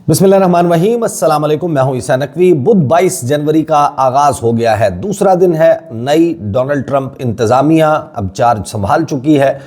बिस्मिल्लाहिर्रहमानिर्रहीम, अस्सलाम वालेकुम। मैं हूं ईसा नकवी। बुध 22 जनवरी का आगाज़ हो गया है। दूसरा दिन है। नई डोनाल्ड ट्रंप इंतज़ामिया अब चार्ज संभाल चुकी है।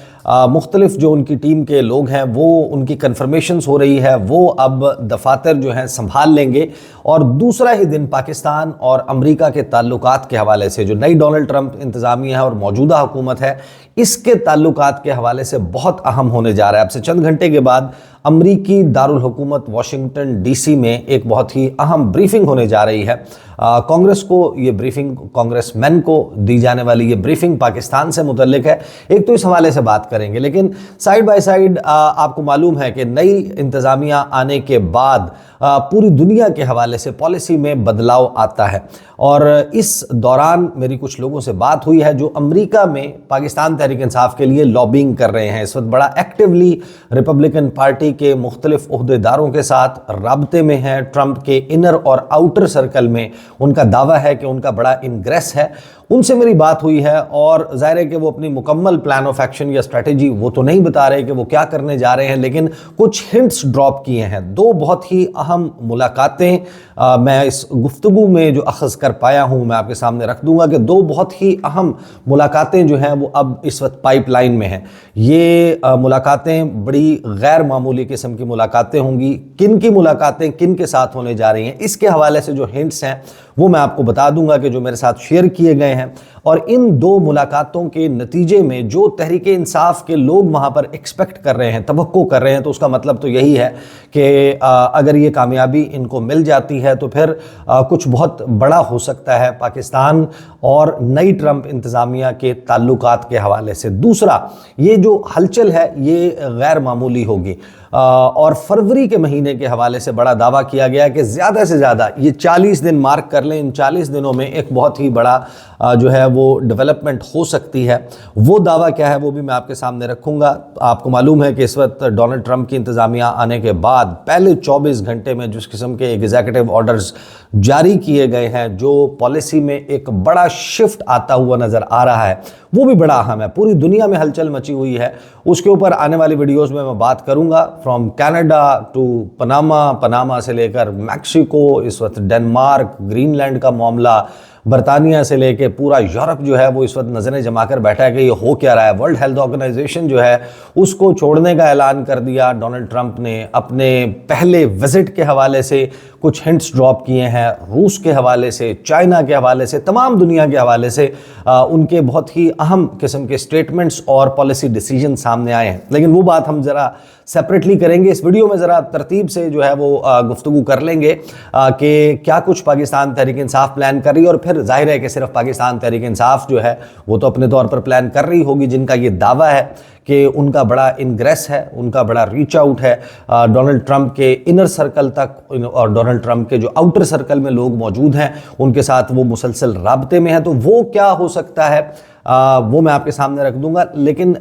मुख्तलिफ जो उनकी टीम के लोग हैं वो उनकी कन्फर्मेशंस हो रही है, वो अब दफातर जो हैं संभाल लेंगे। और दूसरा ही दिन पाकिस्तान और अमेरिका के ताल्लुकात के हवाले से जो नई डोनाल्ड ट्रंप इंतज़ामिया है और मौजूदा हुकूमत है, इसके ताल्लुकात के हवाले से बहुत अहम होने जा रहा है। अब से चंद घंटे के बाद अमरीकी दारुल हुकूमत वाशिंगटन डीसी में एक बहुत ही अहम ब्रीफिंग होने जा रही है। कांग्रेस को ये ब्रीफिंग, कांग्रेसमैन को दी जाने वाली ये ब्रीफिंग पाकिस्तान से मुतल्लिक है। एक तो इस हवाले से बात करेंगे, लेकिन साइड बाय साइड आपको मालूम है कि नई इंतज़ामिया आने के बाद पूरी दुनिया के हवाले से पॉलिसी में बदलाव आता है। और इस दौरान मेरी कुछ लोगों से बात हुई है जो अमेरिका में पाकिस्तान तहरीक इंसाफ के लिए लॉबिंग कर रहे हैं। इस वक्त बड़ा एक्टिवली रिपब्लिकन पार्टी के मुख्तलिफ ओहदेदारों के साथ राब्ते में हैं। ट्रंप के इनर और आउटर सर्कल में उनका दावा है कि उनका बड़ा इंग्रेस है। उनसे मेरी बात हुई है और जाहिर है कि वो अपनी मुकम्मल प्लान ऑफ एक्शन या स्ट्रेटजी वो तो नहीं बता रहे कि वो क्या करने जा रहे हैं, लेकिन कुछ हिंट्स ड्रॉप किए हैं। दो बहुत ही अहम मुलाकातें मैं इस गुफ्तगू में जो अखज़ कर पाया हूँ मैं आपके सामने रख दूंगा कि दो बहुत ही अहम मुलाकातें जो हैं वो अब इस वक्त पाइपलाइन में हैं। ये मुलाकातें बड़ी गैर मामूली किस्म की मुलाकातें होंगी। किन की मुलाकातें किन के साथ होने जा रही हैं, इसके हवाले से जो हिंट्स हैं वो मैं आपको बता दूंगा कि जो मेरे साथ शेयर किए गए हैं। और इन दो मुलाकातों के नतीजे में जो तहरीक इंसाफ के लोग वहाँ पर एक्सपेक्ट कर रहे हैं, तवक्को कर रहे हैं, तो उसका मतलब तो यही है कि अगर ये कामयाबी इनको मिल जाती है तो फिर कुछ बहुत बड़ा हो सकता है पाकिस्तान और नई ट्रंप इंतज़ामिया के ताल्लुकात के हवाले से। दूसरा, ये जो हलचल है ये गैर मामूली होगी। और फरवरी के महीने के हवाले से बड़ा दावा किया गया कि ज़्यादा से ज़्यादा ये 40 दिन मार्क कर लें, इन 40 दिनों में एक बहुत ही बड़ा जो है वो डेवलपमेंट हो सकती है। वो दावा क्या है वो भी मैं आपके सामने रखूँगा। आपको मालूम है कि इस वक्त डोनाल्ड ट्रंप की इंतज़ामिया आने के बाद पहले 24 घंटे में जिस किस्म के एग्जीक्यूटिव ऑर्डर्स जारी किए गए हैं, जो पॉलिसी में एक बड़ा शिफ्ट आता हुआ नज़र आ रहा है, वो भी बड़ा अहम है। पूरी दुनिया में हलचल मची हुई है। उसके ऊपर आने वाली वीडियोस में मैं बात करूंगा। From Canada to Panama, Panama से लेकर मैक्सिको, इस वक्त डेनमार्क, ग्रीनलैंड का मामला, बरतानिया से लेके पूरा यूरोप जो है वो इस वक्त नज़रें जमा कर बैठा है कि ये हो क्या रहा है। वर्ल्ड हेल्थ ऑर्गेनाइजेशन जो है उसको छोड़ने का ऐलान कर दिया डोनाल्ड ट्रंप ने। अपने पहले विजिट के हवाले से कुछ हिंट्स ड्रॉप किए हैं, रूस के हवाले से, चाइना के हवाले से, तमाम दुनिया के हवाले से उनके बहुत ही अहम किस्म के स्टेटमेंट्स और पॉलिसी डिसीजन सामने आए हैं। लेकिन वो बात हम ज़रा सेपरेटली करेंगे। इस वीडियो में ज़रा तरतीब से जो है वो गुफ्तगू कर लेंगे कि क्या कुछ पाकिस्तान तहरीक इंसाफ प्लान कर रही है। और फिर जाहिर है कि सिर्फ पाकिस्तान तहरीक इंसाफ जो है वो तो अपने तौर पर प्लान कर रही होगी, जिनका ये दावा है कि उनका बड़ा इंग्रेस है, उनका बड़ा रीच आउट है डोनाल्ड ट्रंप के इनर सर्कल तक, और डोनाल्ड ट्रंप के जो आउटर सर्कल में लोग मौजूद हैं उनके साथ वो मुसलसल राब्ते में है। तो वो क्या हो सकता है वो मैं आपके सामने रख दूंगा। लेकिन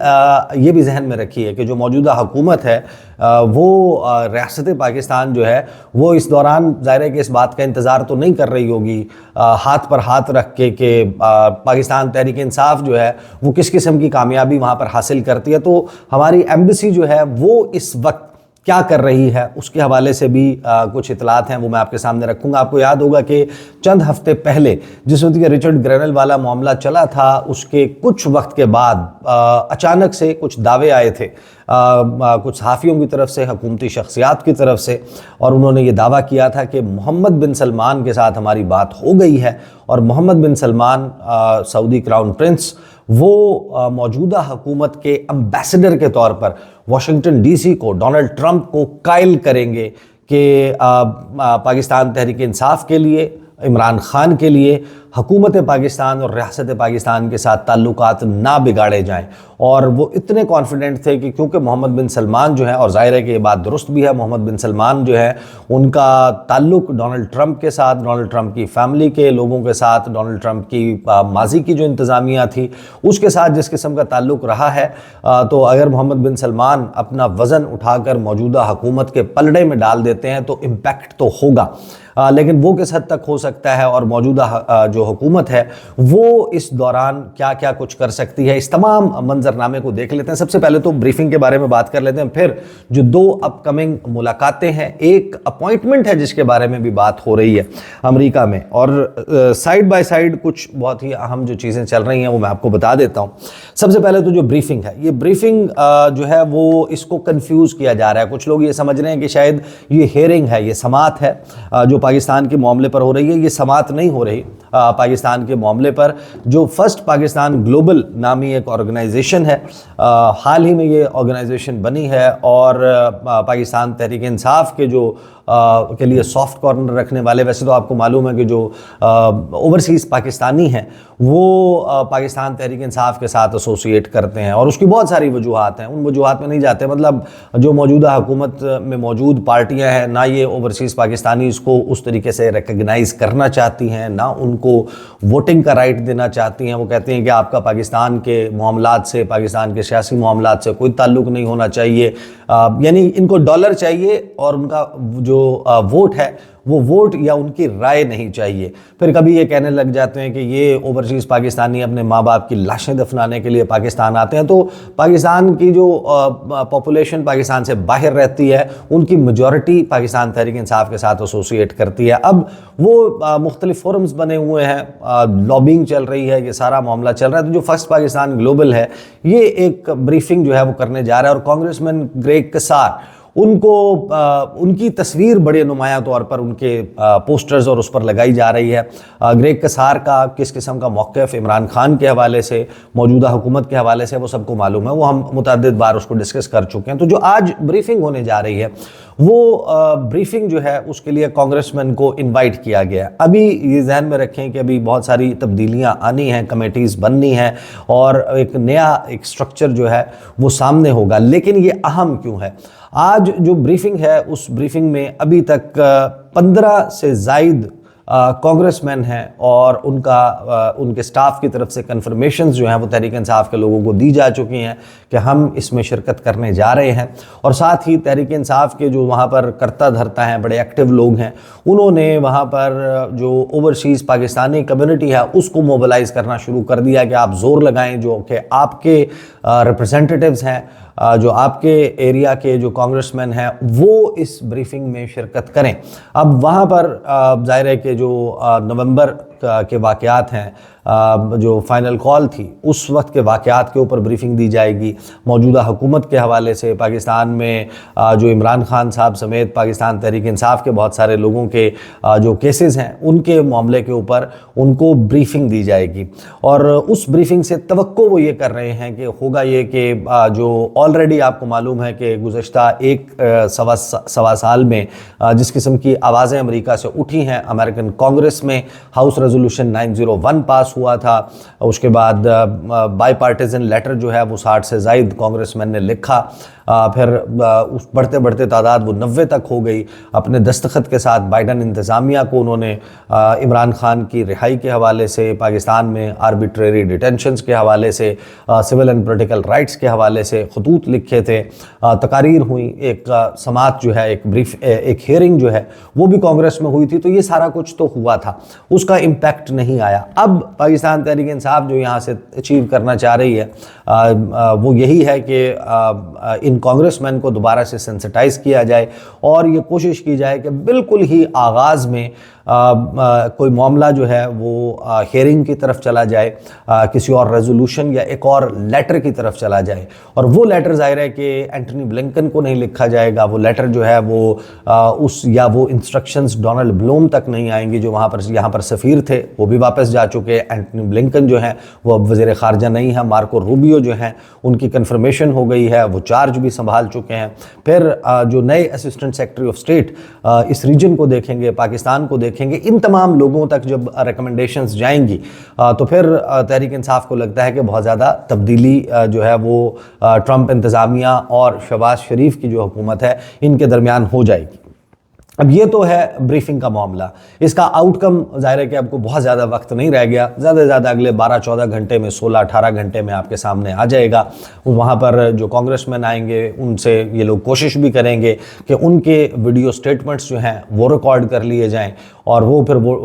ये भी जहन में रखिए कि जो मौजूदा हुकूमत है वो रियासत पाकिस्तान जो है वो इस दौरान ज़ाहिर है कि इस बात का इंतज़ार तो नहीं कर रही होगी हाथ पर हाथ रख के कि पाकिस्तान तहरीक इंसाफ जो है वो किस किस्म की कामयाबी वहाँ पर हासिल करती है। तो हमारी एम्बेसी जो है वो इस वक्त क्या कर रही है उसके हवाले से भी कुछ इतलात हैं, वो मैं आपके सामने रखूंगा। आपको याद होगा कि चंद हफ्ते पहले जिस वक्त के रिचर्ड ग्रेनल वाला मामला चला था, उसके कुछ वक्त के बाद अचानक से कुछ दावे आए थे कुछ सहाफ़ियों की तरफ से, हुकूमती शख्सियात की तरफ से, और उन्होंने ये दावा किया था कि मोहम्मद बिन सलमान के साथ हमारी बात हो गई है और मोहम्मद बिन सलमान सऊदी क्राउन प्रिंस वो मौजूदा हुकूमत के एम्बेसडर के तौर पर वाशिंगटन डीसी को, डोनाल्ड ट्रंप को कायल करेंगे कि पाकिस्तान तहरीक इंसाफ के लिए, इमरान खान के लिए, हुकूमत पाकिस्तान और रियासत पाकिस्तान के साथ ताल्लुकात ना बिगाड़े जाएं। और वो इतने कॉन्फिडेंट थे कि क्योंकि मोहम्मद बिन सलमान जो है, और जाहिर है कि ये बात दुरुस्त भी है, मोहम्मद बिन सलमान जो है उनका ताल्लुक डोनाल्ड ट्रंप के साथ, डोनाल्ड ट्रंप की फैमिली के लोगों के साथ, डोनाल्ड ट्रंप की माजी की जो इंतज़ामिया थी उसके साथ जिस किस्म का ताल्लुक रहा है, तो अगर मोहम्मद बिन सलमान अपना वज़न उठाकर मौजूदा हुकूमत के पलड़े में डाल देते हैं तो इम्पैक्ट तो होगा। लेकिन वो किस हद तक हो सकता है और मौजूदा जो हुकूमत है वो इस दौरान क्या क्या कुछ कर सकती है, इस तमाम मंजरनामे को देख लेते हैं। सबसे पहले तो ब्रीफिंग के बारे में बात कर लेते हैं, फिर जो 2 अपकमिंग मुलाकातें हैं, एक अपॉइंटमेंट है जिसके बारे में भी बात हो रही है अमेरिका में, और साइड बाय साइड कुछ बहुत ही अहम जो चीज़ें चल रही हैं वो मैं आपको बता देता हूं। सबसे पहले तो जो ब्रीफिंग है, ये ब्रीफिंग जो है वो इसको कंफ्यूज किया जा रहा है। कुछ लोग ये समझ रहे हैं कि शायद ये हेयरिंग है, ये समात है जो पाकिस्तान के मामले पर हो रही है। ये समात नहीं हो रही पाकिस्तान के मामले पर। जो फर्स्ट पाकिस्तान ग्लोबल नामी एक ऑर्गेनाइजेशन है, हाल ही में ये ऑर्गेनाइजेशन बनी है, और पाकिस्तान तहरीक इंसाफ के जो के लिए सॉफ्ट कॉर्नर रखने वाले, वैसे तो आपको मालूम है कि जो ओवरसीज़ पाकिस्तानी हैं वो पाकिस्तान तहरीक इंसाफ के साथ एसोसिएट करते हैं, और उसकी बहुत सारी वजूहात हैं। उन वजूहात में नहीं जाते, मतलब जो मौजूदा हुकूमत में मौजूद पार्टियां हैं ना ये ओवरसीज़ पाकिस्तानी इसको उस तरीके से रिकग्नाइज़ करना चाहती हैं, ना उनको वोटिंग का राइट देना चाहती हैं। वो कहती हैं कि आपका पाकिस्तान के मामलात से, पाकिस्तान के सियासी मामलात से कोई ताल्लुक़ नहीं होना चाहिए, यानी इनको डॉलर चाहिए और उनका जो वोट है वो वोट या उनकी राय नहीं चाहिए। फिर कभी ये कहने लग जाते हैं कि ये ओवरसीज़ पाकिस्तानी अपने माँ बाप की लाशें दफनाने के लिए पाकिस्तान आते हैं। तो पाकिस्तान की जो पॉपुलेशन पाकिस्तान से बाहर रहती है उनकी मेजॉरिटी पाकिस्तान तहरीक इंसाफ के साथ एसोसिएट करती है। अब वो मुख्तलिफ फोरम्स बने हुए हैं, लॉबिंग चल रही है, ये सारा मामला चल रहा है। तो जो फर्स्ट पाकिस्तान ग्लोबल है ये एक ब्रीफिंग जो है वो करने जा रहा है, और कांग्रेसमैन ग्रेग कसार उनको उनकी तस्वीर बड़े नुमाया तौर पर उनके पोस्टर्स और उस पर लगाई जा रही है। ग्रेग कसार का किस किस्म का मौक़िफ़ इमरान खान के हवाले से, मौजूदा हुकूमत के हवाले से, वो सबको मालूम है, वो हम मुतअद्दिद बार उसको डिस्कस कर चुके हैं। तो जो आज ब्रीफिंग होने जा रही है वो ब्रीफिंग जो है उसके लिए कांग्रेसमैन को इनवाइट किया गया है। अभी ये जहन में रखें कि अभी बहुत सारी तब्दीलियां आनी हैं, कमेटीज़ बननी हैं, और एक नया एक स्ट्रक्चर जो है वो सामने होगा। लेकिन ये अहम क्यों है? आज जो ब्रीफिंग है उस ब्रीफिंग में अभी तक 15 से ज़ायद कांग्रेसमैन हैं, और उनके स्टाफ की तरफ से कन्फर्मेशंस जो हैं वो तहरीक इंसाफ के लोगों को दी जा चुकी हैं कि हम इसमें शिरकत करने जा रहे हैं। और साथ ही तहरीक इंसाफ के जो वहाँ पर करता धरता हैं, बड़े एक्टिव लोग हैं, उन्होंने वहाँ पर जो ओवरसीज़ पाकिस्तानी कम्युनिटी है उसको मोबिलाइज़ करना शुरू कर दिया कि आप जोर लगाएं, जो कि आपके रिप्रेजेंटेटिव्स हैं, जो आपके एरिया के जो कांग्रेसमैन हैं वो इस ब्रीफिंग में शिरकत करें। अब वहाँ पर ज़ाहिर है कि जो नवंबर के वाक़यात हैं, जो फाइनल कॉल थी उस वक्त के वाक़यात के ऊपर ब्रीफिंग दी जाएगी। मौजूदा हुकूमत के हवाले से पाकिस्तान में जो इमरान खान साहब समेत पाकिस्तान तहरीक इंसाफ के बहुत सारे लोगों के जो केसेस हैं उनके मामले के ऊपर उनको ब्रीफिंग दी जाएगी। और उस ब्रीफिंग से तवक्को वो ये कर रहे हैं कि होगा ये कि जो ऑलरेडी आपको मालूम है कि गुज़श्ता एक सवा साल में जिस किस्म की आवाज़ें अमेरिका से उठी हैं, अमेरिकन कांग्रेस में हाउस रेजोल्यूशन 901 पास हुआ था, उसके बाद बाई पार्टीजन लेटर जो है वो 60 से ज़ायद कांग्रेसमैन ने लिखा, फिर उस बढ़ते बढ़ते तादाद वो 90 तक हो गई। अपने दस्तखत के साथ बाइडन इंतज़ामिया को उन्होंने इमरान खान की रिहाई के हवाले से, पाकिस्तान में आर्बिट्रेरी डिटेंशंस के हवाले से, सिविल एंड पॉलिटिकल राइट्स के हवाले से खतूत लिखे थे, तकारीर हुई, एक समात जो है, एक हियरिंग जो है वो भी कांग्रेस में हुई थी। तो ये सारा कुछ तो हुआ था, उसका इम्पैक्ट नहीं आया। अब पाकिस्तान तहरीक इंसाफ जो यहाँ से अचीव करना चाह रही है वो यही है कि इन कांग्रेसमैन को दोबारा से सेंसिटाइज किया जाए और ये कोशिश की जाए कि बिल्कुल ही आगाज़ में कोई मामला जो है वो हियरिंग की तरफ चला जाए, किसी और रेजोल्यूशन या एक और लेटर की तरफ चला जाए। और वो लेटर ज़ाहिर है कि एंटनी ब्लिंकन को नहीं लिखा जाएगा, वो लेटर जो है वो वो इंस्ट्रक्शंस डोनाल्ड ब्लूम तक नहीं आएंगी जो यहाँ पर सफ़ीर थे, वो भी वापस जा चुके। एंटनी ब्लिंकन जो हैं वो अब वज़ीर ख़ारजा नहीं है, मार्को रूबियो जो हैं उनकी कन्फर्मेशन हो गई है, वो चार्ज भी संभाल चुके हैं। फिर जो नए असिस्टेंट सेक्रेटरी ऑफ स्टेट इस रीजन को देखेंगे, पाकिस्तान को देखेंगे, इन तमाम लोगों तक जब रिकमेंडेशंस जाएंगी तो फिर तहरीक इंसाफ को लगता है कि बहुत ज़्यादा तब्दीली जो है वो ट्रंप इंतज़ामिया और शहबाज शरीफ की जो हुकूमत है इनके दरमियान हो जाएगी। अब ये तो है ब्रीफिंग का मामला। इसका आउटकम जाहिर है कि आपको बहुत ज़्यादा वक्त नहीं रह गया, ज़्यादा से ज़्यादा अगले 12-14 घंटे में, 16-18 घंटे में आपके सामने आ जाएगा। वहाँ पर जो कांग्रेसमैन आएंगे उनसे ये लोग कोशिश भी करेंगे कि उनके वीडियो स्टेटमेंट्स जो हैं वो रिकॉर्ड कर लिए जाएं, और वो फिर वो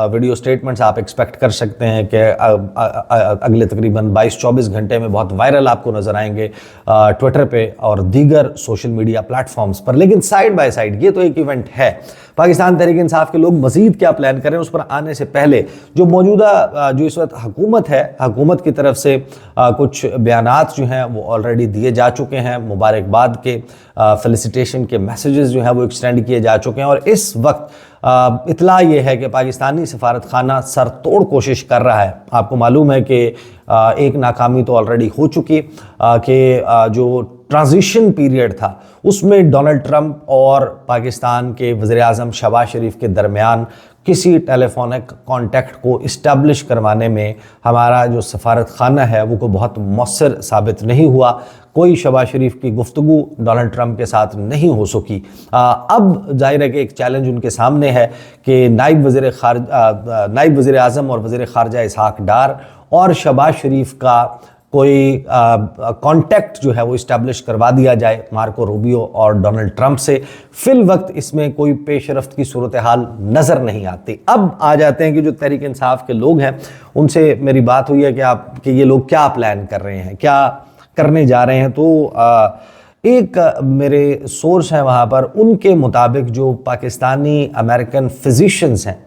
वीडियो स्टेटमेंट्स आप एक्सपेक्ट कर सकते हैं कि अगले तकरीबन 22-24 घंटे में बहुत वायरल आपको नज़र आएंगे ट्विटर पे और दीगर सोशल मीडिया प्लेटफॉर्म्स पर। लेकिन साइड बाय साइड ये तो एक इवेंट है। पाकिस्तान तहरीक इंसाफ के लोग मजीद क्या प्लान करें उस पर आने से पहले जो मौजूदा जो इस वक्त हुकूमत है, हुकूमत की तरफ से कुछ बयानात जो हैं वो ऑलरेडी दिए जा चुके हैं, मुबारकबाद के फेलिसिटेशन के मैसेजेस जो हैं वो एक्सटेंड किए जा चुके हैं। और इस वक्त इतला ये है कि पाकिस्तानी सफारत खाना सर तोड़ कोशिश कर रहा है। आपको मालूम है कि एक नाकामी तो ऑलरेडी हो चुकी कि जो ट्रांजिशन पीरियड था उसमें डोनाल्ड ट्रंप और पाकिस्तान के वज़ीर-ए-आज़म शहबाज शरीफ के दरमियान किसी टेलीफोनिक कॉन्टेक्ट को इस्टेब्लिश करवाने में हमारा जो सफारत खाना है वो को बहुत मौसर साबित नहीं हुआ। कोई शहबाज शरीफ की गुफ्तगू डोनाल्ड ट्रंप के साथ नहीं हो सकी। अब जाहिर है कि एक चैलेंज उनके सामने है कि नायब वज़ीर-ए-आज़म और वज़ीर ख़ारजा इसहाक डार और शहबाज शरीफ का कोई कांटेक्ट जो है वो इस्टेब्लिश करवा दिया जाए मार्को रूबियो और डोनाल्ड ट्रंप से। फिल वक्त इसमें कोई पेशरफ्त की सूरत हाल नज़र नहीं आती। अब आ जाते हैं कि जो तहरीक इंसाफ के लोग हैं उनसे मेरी बात हुई है कि ये लोग क्या प्लान कर रहे हैं, क्या करने जा रहे हैं। तो एक मेरे सोर्स हैं वहाँ पर, उनके मुताबिक जो पाकिस्तानी अमेरिकन फिजिशियंस हैं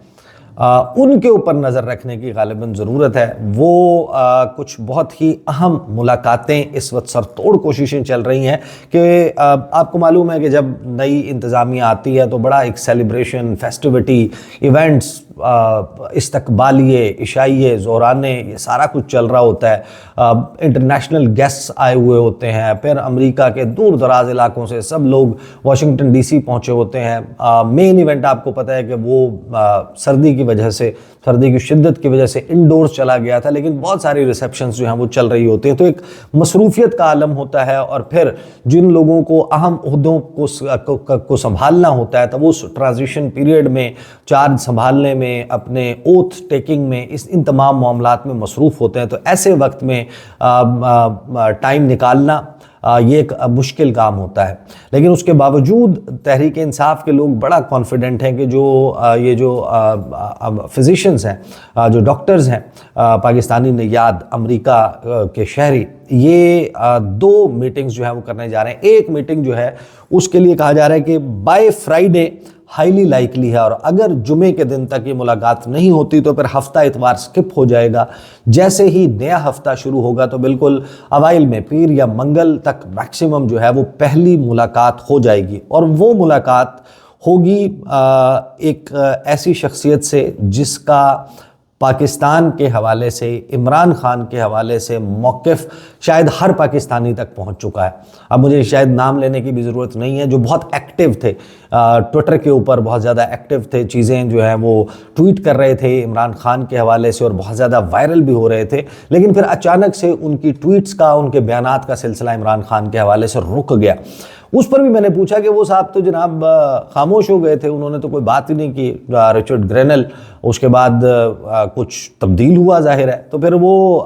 उनके ऊपर नज़र रखने की गालिबन ज़रूरत है। वो कुछ बहुत ही अहम मुलाकातें इस वक्त सरतोड़ कोशिशें चल रही हैं कि आपको मालूम है कि जब नई इंतज़ामिया आती है तो बड़ा एक सेलिब्रेशन, फेस्टिविटी, इवेंट्स, इस्तकबालिये, इशाइये, ज़ोराने, ये सारा कुछ चल रहा होता है। इंटरनेशनल गेस्ट्स आए हुए होते हैं, फिर अमेरिका के दूर दराज इलाकों से सब लोग वाशिंगटन DC पहुँचे होते हैं। मेन इवेंट आपको पता है कि वो सर्दी की वजह से, सर्दी की शिद्दत की वजह से इंडोर्स चला गया था, लेकिन बहुत सारी रिसेप्शंस जो हैं वो चल रही होती हैं। तो एक मसरूफियत का आलम होता है, और फिर जिन लोगों को अहम ओहदों को संभालना होता है तो वो उस ट्रांजिशन पीरियड में चार्ज संभालने में, अपने ओथ टेकिंग में, इन तमाम मामलात में मसरूफ़ होते हैं। तो ऐसे वक्त में टाइम निकालना ये एक मुश्किल काम होता है। लेकिन उसके बावजूद तहरीक इंसाफ के लोग बड़ा कॉन्फिडेंट हैं कि जो ये जो फिजिशियंस हैं, जो डॉक्टर्स हैं पाकिस्तानी नियाद अमेरिका के शहरी, ये 2 मीटिंग्स जो है वो करने जा रहे हैं। एक मीटिंग जो है उसके लिए कहा जा रहा है कि बाय फ्राइडे हाईली लाइकली है, और अगर जुमे के दिन तक ये मुलाकात नहीं होती तो फिर हफ्ता इतवार स्किप हो जाएगा। जैसे ही नया हफ्ता शुरू होगा तो बिल्कुल अवाइल में पीर या मंगल तक मैक्सिमम जो है वो पहली मुलाकात हो जाएगी। और वो मुलाकात होगी एक ऐसी शख्सियत से जिसका पाकिस्तान के हवाले से, इमरान खान के हवाले से मौक़िफ़ शायद हर पाकिस्तानी तक पहुंच चुका है। अब मुझे शायद नाम लेने की भी ज़रूरत नहीं है, जो बहुत एक्टिव थे ट्विटर के ऊपर, बहुत ज़्यादा एक्टिव थे, चीज़ें जो हैं वो ट्वीट कर रहे थे इमरान खान के हवाले से और बहुत ज़्यादा वायरल भी हो रहे थे। लेकिन फिर अचानक से उनकी ट्वीट्स का, उनके बयानात का सिलसिला इमरान खान के हवाले से रुक गया। उस पर भी मैंने पूछा कि वो साहब तो जनाब खामोश हो गए थे, उन्होंने तो कोई बात ही नहीं की। रिचर्ड ग्रेनल, उसके बाद कुछ तब्दील हुआ जाहिर है। तो फिर वो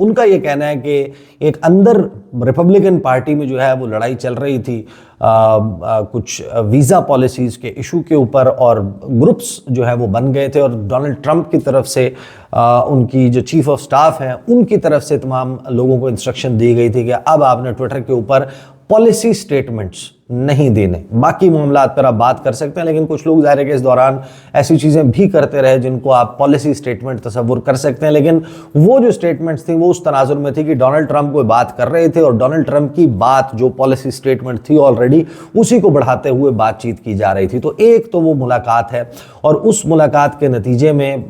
उनका ये कहना है कि एक अंदर रिपब्लिकन पार्टी में जो है वो लड़ाई चल रही थी कुछ वीज़ा पॉलिसीज़ के इशू के ऊपर, और ग्रुप्स जो है वो बन गए थे, और डोनाल्ड ट्रंप की तरफ से उनकी जो चीफ ऑफ स्टाफ हैं उनकी तरफ से तमाम लोगों को इंस्ट्रक्शन दी गई थी कि अब आपने ट्विटर के ऊपर पॉलिसी स्टेटमेंट्स नहीं देने, बाकी मामलात पर आप बात कर सकते हैं। लेकिन कुछ लोग ज़ाहिर है कि इस दौरान ऐसी चीज़ें भी करते रहे जिनको आप पॉलिसी स्टेटमेंट तसव्वुर कर सकते हैं। लेकिन वो जो स्टेटमेंट्स थी वो उस तनाजुर में थी कि डोनाल्ड ट्रंप कोई बात कर रहे थे, और डोनाल्ड ट्रंप की बात जो पॉलिसी स्टेटमेंट थी ऑलरेडी, उसी को बढ़ाते हुए बातचीत की जा रही थी। तो एक तो वो मुलाकात है, और उस मुलाकात के नतीजे में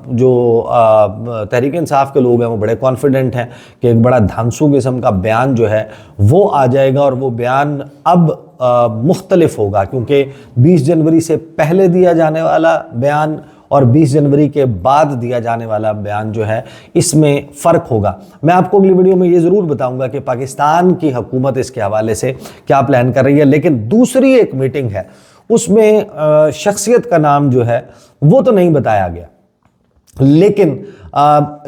जो तहरीक इंसाफ के लोग हैं वो बड़े कॉन्फिडेंट हैं कि एक बड़ा धांसू किस्म का बयान जो है वो आ जाएगा। और वो बयान अब मुख्तलिफ होगा, क्योंकि 20 जनवरी से पहले दिया जाने वाला बयान और 20 जनवरी के बाद दिया जाने वाला बयान जो है इसमें फ़र्क होगा। मैं आपको अगली वीडियो में ये ज़रूर बताऊंगा कि पाकिस्तान की हुकूमत इसके हवाले से क्या प्लान कर रही है। लेकिन दूसरी एक मीटिंग है उसमें शख्सियत का नाम जो है वो तो नहीं बताया गया, लेकिन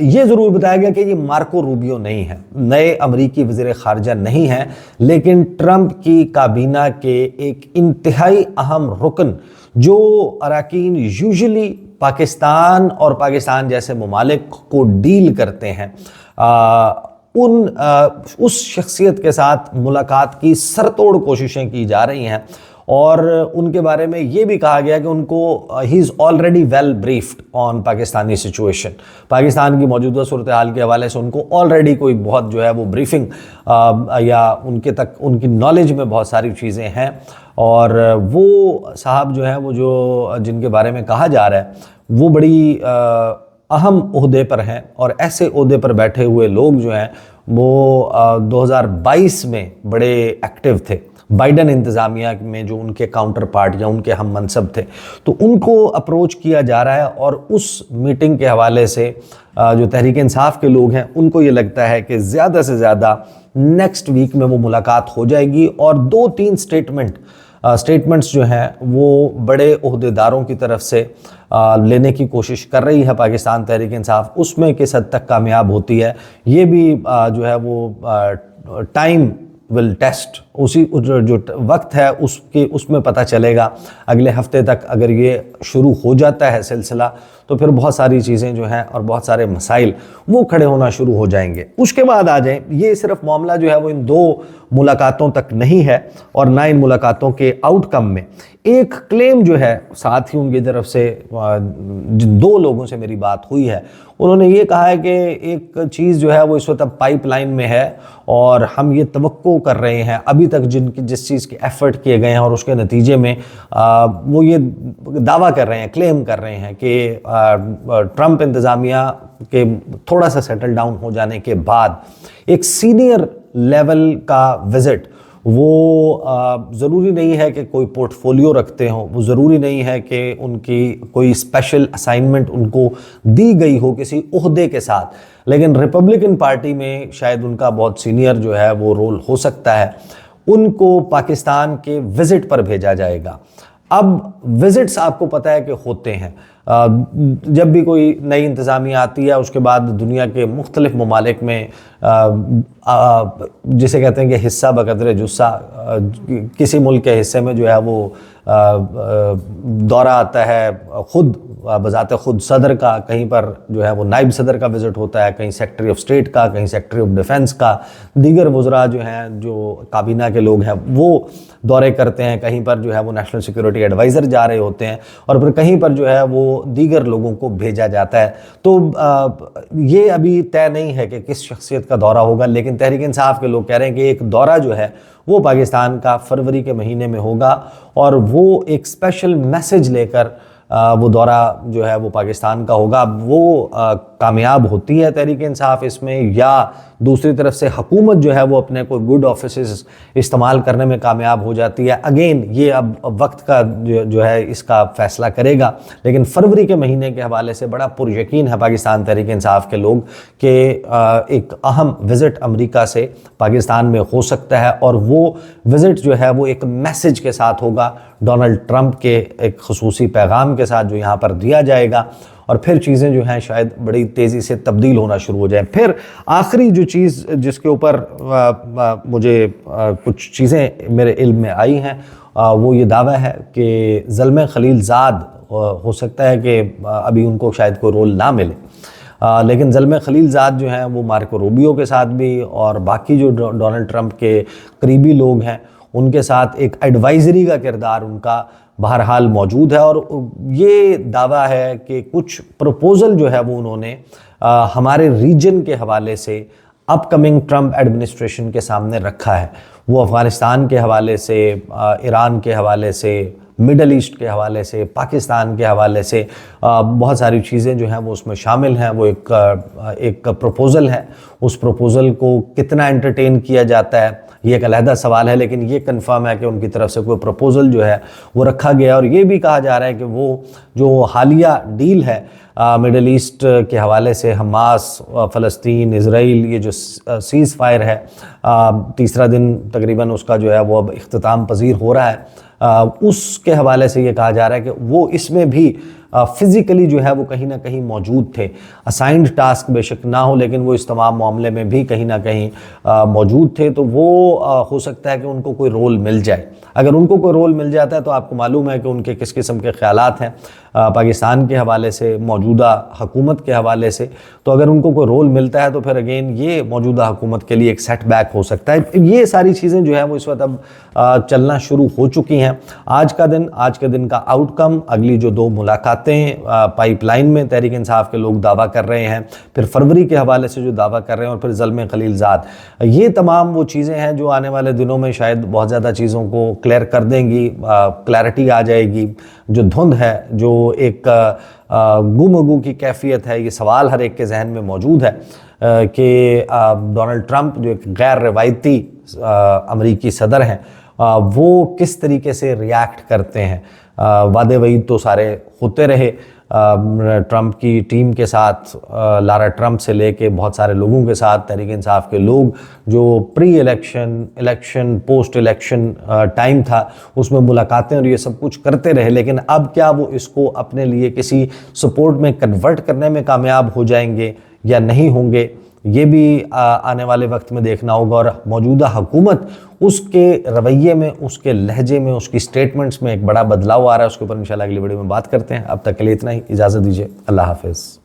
ये ज़रूर बताया गया कि ये मार्को रूबियो नहीं है, नए अमरीकी वज़ीर ख़ारजा नहीं है, लेकिन ट्रंप की काबीना के एक इंतहाई अहम रुकन जो अरकान यूजुअली पाकिस्तान और पाकिस्तान जैसे ममालिक को डील करते हैं, उस शख्सियत के साथ मुलाकात की सरतोड़ कोशिशें की जा रही हैं। और उनके बारे में ये भी कहा गया कि उनको he is already well briefed on Pakistani situation, Pakistan की मौजूदा सूरत हाल के हवाले से उनको ऑलरेडी कोई बहुत जो है वो ब्रीफिंग या उनके तक उनकी नॉलेज में बहुत सारी चीज़ें हैं। और वो साहब जो हैं वो जो जिनके बारे में कहा जा रहा है वो बड़ी अहम ओहदे पर हैं, और ऐसे ओहदे पर बैठे हुए लोग जो हैं वो 2022 में बड़े एक्टिव थे बाइडन इंतज़ामिया में, जो उनके काउंटर पार्ट या उनके हम मनसब थे, तो उनको अप्रोच किया जा रहा है। और उस मीटिंग के हवाले से जो तहरीक इंसाफ के लोग हैं उनको ये लगता है कि ज़्यादा से ज़्यादा नेक्स्ट वीक में वो मुलाकात हो जाएगी, और 2-3 स्टेटमेंट्स जो हैं वो बड़े ओहदेदारों की तरफ से लेने की कोशिश कर रही है पाकिस्तान तहरीक इंसाफ। उसमें किस हद तक कामयाब होती है ये भी जो है वो टाइम विल टेस्ट, उसी जो वक्त है उसमें पता चलेगा। अगले हफ्ते तक अगर ये शुरू हो जाता है सिलसिला तो फिर बहुत सारी चीज़ें जो हैं और बहुत सारे मसाइल वो खड़े होना शुरू हो जाएंगे। उसके बाद आ जाएं, ये सिर्फ मामला जो है वो इन 2 मुलाकातों तक नहीं है, और ना इन मुलाकातों के आउटकम में एक क्लेम जो है साथ ही उनकी तरफ से जिन 2 लोगों से मेरी बात हुई है उन्होंने ये कहा है कि एक चीज़ जो है वो इस वक्त पाइपलाइन में है, और हम ये तवक्को कर रहे हैं अभी तक जिस चीज़ के एफर्ट किए गए हैं, और उसके नतीजे में वो ये दावा कर रहे हैं, क्लेम कर रहे हैं कि ट्रंप इंतज़ामिया के थोड़ा सा सेटल डाउन हो जाने के बाद एक सीनियर लेवल का विज़िट, वो ज़रूरी नहीं है कि कोई पोर्टफोलियो रखते हों, वो ज़रूरी नहीं है कि उनकी कोई स्पेशल असाइनमेंट उनको दी गई हो किसी ओहदे के साथ, लेकिन रिपब्लिकन पार्टी में शायद उनका बहुत सीनियर जो है वो रोल हो सकता है। उनको पाकिस्तान के विज़िट पर भेजा जाएगा। अब विज़िट्स आपको पता है कि होते हैं, जब भी कोई नई इंतज़ामिया आती है उसके बाद दुनिया के मुख्तलिफ ममालिक में जिसे कहते हैं कि हिस्सा बकदरे जुस्सा, किसी मुल्क के हिस्से में जो है वो दौरा आता है ख़ुद बज़ाते ख़ुद सदर का, कहीं पर जो है वो नायब सदर का विज़िट होता है, कहीं सेक्रेटरी ऑफ स्टेट का, कहीं सेक्रेटरी ऑफ डिफेंस का, दीगर वज़रा जो हैं जो काबीना के लोग हैं वो दौरे करते हैं, कहीं पर जो है वो नेशनल सिक्योरिटी एडवाइज़र जा रहे होते हैं, और फिर कहीं पर जो है वो दीगर लोगों को भेजा जाता है। तो ये अभी तय नहीं है कि किस शख्सियत का दौरा होगा, लेकिन तहरीक इंसाफ के लोग कह रहे हैं कि एक दौरा जो है वो पाकिस्तान का फरवरी के महीने में होगा, और वो एक स्पेशल मैसेज लेकर वो दौरा जो है वो पाकिस्तान का होगा। वो कामयाब होती है तहरीक इंसाफ इसमें, या दूसरी तरफ से हुकूमत जो है वो अपने कोई गुड ऑफिसेस इस्तेमाल करने में कामयाब हो जाती है, अगेन ये अब वक्त का जो है इसका फ़ैसला करेगा। लेकिन फरवरी के महीने के हवाले से बड़ा पुरयकीन है पाकिस्तान तहरीक इंसाफ के लोग कि एक अहम विज़िट अमेरिका से पाकिस्तान में हो सकता है, और वो विज़िट जो है वो एक मैसेज के साथ होगा, डोनाल्ड ट्रंप के एक ख़ुसूसी पैगाम के साथ जो यहाँ पर दिया जाएगा, और फिर चीज़ें जो हैं शायद बड़ी तेज़ी से तब्दील होना शुरू हो जाए। फिर आखिरी जो चीज़ जिसके ऊपर मुझे कुछ चीज़ें मेरे इल्म में आई हैं वो ये दावा है कि ज़ल्मे खलीलज़ाद हो सकता है कि अभी उनको शायद कोई रोल ना मिले, लेकिन ज़ल्मे खलीलज़ाद जो हैं वो मार्को रूबियो के साथ भी और बाकी जो डोनाल्ड ट्रंप के करीबी लोग हैं उनके साथ एक एडवाइज़री का किरदार उनका बहरहाल मौजूद है। और ये दावा है कि कुछ प्रपोज़ल जो है वो उन्होंने हमारे रीजन के हवाले से अपकमिंग ट्रंप एडमिनिस्ट्रेशन के सामने रखा है। वो अफ़गानिस्तान के हवाले से, ईरान के हवाले से, मिडल ईस्ट के हवाले से, पाकिस्तान के हवाले से बहुत सारी चीज़ें जो हैं वो उसमें शामिल हैं। वो एक प्रपोज़ल है, उस प्रपोज़ल को कितना एंटरटेन किया जाता है ये एक अलहदा सवाल है, लेकिन ये कंफर्म है कि उनकी तरफ से कोई प्रपोज़ल जो है वो रखा गया। और ये भी कहा जा रहा है कि वो जो हालिया डील है मिडल ईस्ट के हवाले से, हमास, फ़लस्तीन, इज़राइल, ये जो सीज़ फायर है, तीसरा दिन तकरीबन उसका जो है वो अब इख्तिताम पजीर हो रहा है उसके हवाले से ये कहा जा रहा है कि वो इसमें भी फिजिकली जो है वो कहीं ना कहीं मौजूद थे। असाइंड टास्क बेशक ना हो, लेकिन वो इस तमाम मामले में भी कहीं ना कहीं मौजूद थे। तो वो हो सकता है कि उनको कोई रोल मिल जाए। अगर उनको कोई रोल मिल जाता है तो आपको मालूम है कि उनके किस किस्म के ख्यालात हैं पाकिस्तान के हवाले से, मौजूदा हुकूमत के हवाले से। तो अगर उनको कोई रोल मिलता है तो फिर अगेन ये मौजूदा हुकूमत के लिए एक सेटबैक हो सकता है। ये सारी चीज़ें जो है वो इस वक्त अब चलना शुरू हो चुकी हैं। आज के दिन का आउटकम, अगली जो 2 मुलाकातें पाइपलाइन में तहरीक इंसाफ के लोग दावा कर रहे हैं, फिर फरवरी के हवाले से जो दावा कर रहे हैं, और फिर ज़ल्म खलीलज़ाद, ये तमाम वो चीज़ें हैं जो आने वाले दिनों में शायद बहुत ज़्यादा चीज़ों को क्लियर कर देंगी, क्लैरिटी आ जाएगी। जो धुंध है, जो एक गुमगू की कैफियत है, ये सवाल हर एक के जहन में मौजूद है कि डोनाल्ड ट्रंप जो एक गैर रवायती अमरीकी सदर हैं, वो किस तरीके से रिएक्ट करते हैं। वादे वईद तो सारे होते रहे ट्रंप की टीम के साथ, लारा ट्रंप से लेके बहुत सारे लोगों के साथ, तहरीक इंसाफ के लोग जो pre election post election time था उसमें मुलाकातें और ये सब कुछ करते रहे। लेकिन अब क्या वो इसको अपने लिए किसी सपोर्ट में कन्वर्ट करने में कामयाब हो जाएंगे या नहीं होंगे, ये भी आने वाले वक्त में देखना होगा। और मौजूदा हुकूमत, उसके रवैये में, उसके लहजे में, उसकी स्टेटमेंट्स में एक बड़ा बदलाव आ रहा है। उसके ऊपर इंशाल्लाह अगली वीडियो में बात करते हैं। अब तक के लिए इतना ही, इजाज़त दीजिए, अल्लाह हाफिज़।